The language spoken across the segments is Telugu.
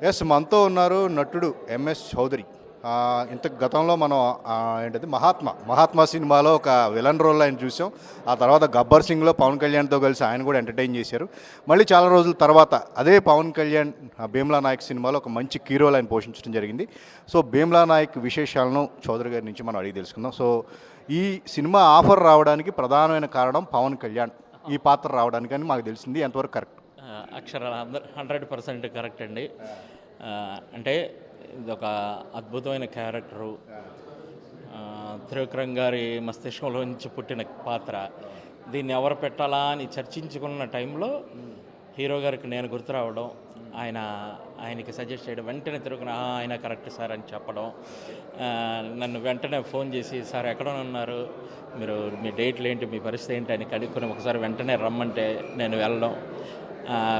ఎస్ మనతో ఉన్నారు నటుడు ఎంఎస్ చౌదరి. ఇంత గతంలో మనం ఏంటది మహాత్మా సినిమాలో ఒక విలన్ రోల్ ఆయన చూసాం. ఆ తర్వాత గబ్బర్ సింగ్లో పవన్ కళ్యాణ్తో కలిసి ఆయన కూడా ఎంటర్టైన్ చేశారు. మళ్ళీ చాలా రోజుల తర్వాత అదే పవన్ కళ్యాణ్ భీమ్లా నాయక్ సినిమాలో ఒక మంచి కీ రోల్ ఆయన పోషించడం జరిగింది. సో భీమ్లా నాయక్ విశేషాలను చౌదరి గారి నుంచి మనం అడిగి తెలుసుకుందాం. సో ఈ సినిమా ఆఫర్ రావడానికి ప్రధానమైన కారణం పవన్ కళ్యాణ్ ఈ పాత్ర రావడానికి అని మాకు తెలిసింది. ఎంతవరకు కరెక్ట్? అక్షరాలు 100% కరెక్ట్ అండి. అంటే ఇది ఒక అద్భుతమైన క్యారెక్టరు, త్రివిక్రమ్ గారి మస్తిష్కంలో నుంచి పుట్టిన పాత్ర. దీన్ని ఎవరు పెట్టాలా అని చర్చించుకున్న టైంలో హీరో గారికి నేను గుర్తు రావడం, ఆయనకి సజెస్ట్ చేయడం, వెంటనే త్రివిక్రమ్ ఆయన కరెక్ట్ సార్ అని చెప్పడం, నన్ను వెంటనే ఫోన్ చేసి సార్ ఎక్కడ ఉన్నారు మీరు, మీ డేట్లు ఏంటి, మీ పరిస్థితి ఏంటి అని కనుక్కొని ఒకసారి వెంటనే రమ్మంటే నేను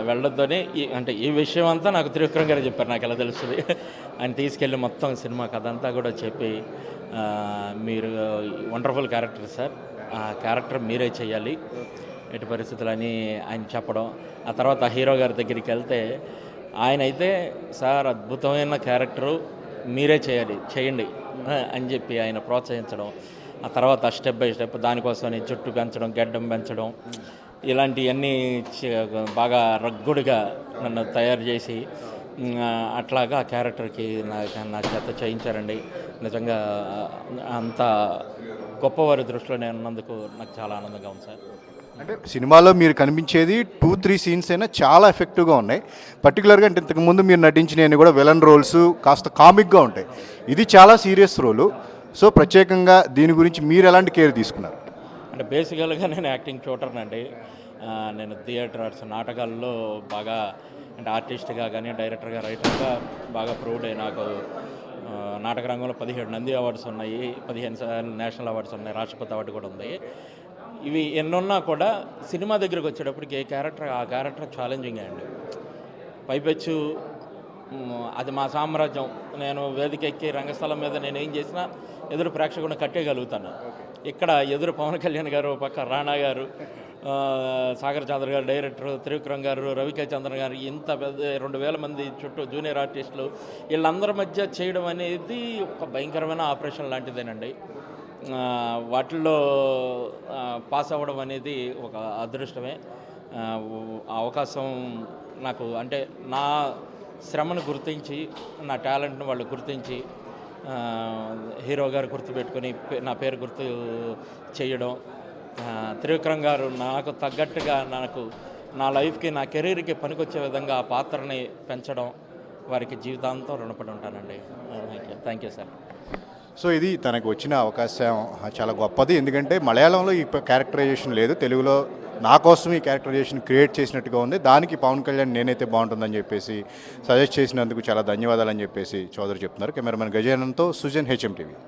వెళ్ళొద్దని అంటే ఈ విషయం అంతా నాకు త్రివిక్రమ్ గారు చెప్పారు. నాకు ఎలా తెలుస్తుంది, ఆయన తీసుకెళ్ళి మొత్తం సినిమా కథ అంతా కూడా చెప్పి మీరు వండర్ఫుల్ క్యారెక్టర్ సార్, ఆ క్యారెక్టర్ మీరే చేయాలి ఎటు పరిస్థితులని ఆయన చెప్పడం. ఆ తర్వాత హీరో గారి దగ్గరికి వెళ్తే ఆయన అయితే సార్ అద్భుతమైన క్యారెక్టరు మీరే చేయండి అని చెప్పి ఆయన ప్రోత్సహించడం. ఆ తర్వాత స్టెప్ బై స్టెప్ దానికోసం జుట్టు పెంచడం, గడ్డం పెంచడం, ఇలాంటివన్నీ బాగా రగ్గుడిగా నన్ను తయారు చేసి అట్లాగా ఆ క్యారెక్టర్కి నా చేత చేయించారండి. నిజంగా అంత గొప్పవారి దృష్టిలో నేను ఉన్నందుకు నాకు చాలా ఆనందంగా ఉంది సార్. అంటే సినిమాలో మీరు కనిపించేది 2-3 సీన్స్ అయినా చాలా ఎఫెక్టివ్గా ఉన్నాయి. పర్టికులర్గా అంటే ఇంతకుముందు మీరు నటించినవి కూడా విలన్ రోల్స్ కాస్త కామిక్గా ఉంటాయి. ఇది చాలా సీరియస్ రోలు. సో ప్రత్యేకంగా దీని గురించి మీరు ఎలాంటి కేర్ తీసుకున్నారు? అంటే బేసికల్గా నేను యాక్టింగ్ చూడర్నండి. నేను థియేటర్ ఆర్ట్స్ నాటకాల్లో బాగా అంటే ఆర్టిస్ట్గా కానీ డైరెక్టర్గా రైటర్గా బాగా ప్రూవ్డ్ అయ్యి నాకు నాటక రంగంలో 17 నంది అవార్డ్స్ ఉన్నాయి, 15 నేషనల్ అవార్డ్స్ ఉన్నాయి, రాష్ట్రపతి అవార్డు కూడా ఉంది. ఇవి ఎన్నున్నా కూడా సినిమా దగ్గరికి వచ్చేటప్పటికి ఆ క్యారెక్టర్ ఛాలెంజింగ్ అండి. పైపెచ్చు అది మా సామ్రాజ్యం. నేను వేదిక ఎక్కి రంగస్థలం మీద నేను ఏం చేసినా ఎదురు ప్రేక్షకుని కట్టేయగలుగుతాను. ఇక్కడ ఎదురు పవన్ కళ్యాణ్ గారు, పక్క రాణా గారు, సాగర్ చంద్ర గారు డైరెక్టర్, త్రివిక్రమ్ గారు, రవికే చంద్రన్ గారు, ఇంత పెద్ద 2000 మంది చుట్టూ జూనియర్ ఆర్టిస్టులు వీళ్ళందరి మధ్య చేయడం అనేది ఒక భయంకరమైన ఆపరేషన్ లాంటిదేనండి. వాటిల్లో పాస్ అవ్వడం అనేది ఒక అదృష్టమే. అవకాశం నాకు అంటే నా శ్రమను గుర్తించి, నా టాలెంట్ను వాళ్ళు గుర్తించి, హీరో గారు గుర్తుపెట్టుకొని నా పేరు గుర్తు చేయడం, త్రివిక్రమ్ గారు నాకు తగ్గట్టుగా నా లైఫ్కి, నా కెరీర్కి పనికొచ్చే విధంగా ఆ పాత్రని పెంచడం, వారికి జీవితాంతం రుణపడి ఉంటానండి. Thank you sir. సో ఇది తనకు వచ్చిన అవకాశం చాలా గొప్పది. ఎందుకంటే మలయాళంలో ఈ క్యారెక్టరైజేషన్ లేదు, తెలుగులో నా కోసం ఈ క్యారెక్టరైజేషన్ క్రియేట్ చేసినట్టుగా ఉంది. దానికి పవన్ కళ్యాణ్ నేనైతే బాగుంటుందని చెప్పేసి సజెస్ట్ చేసినందుకు చాలా ధన్యవాదాలు అని చెప్పేసి చౌదరి చెప్తున్నారు. కెమెరామెన్ గజానంతో సుజన్, హెచ్ఎం టీవీ.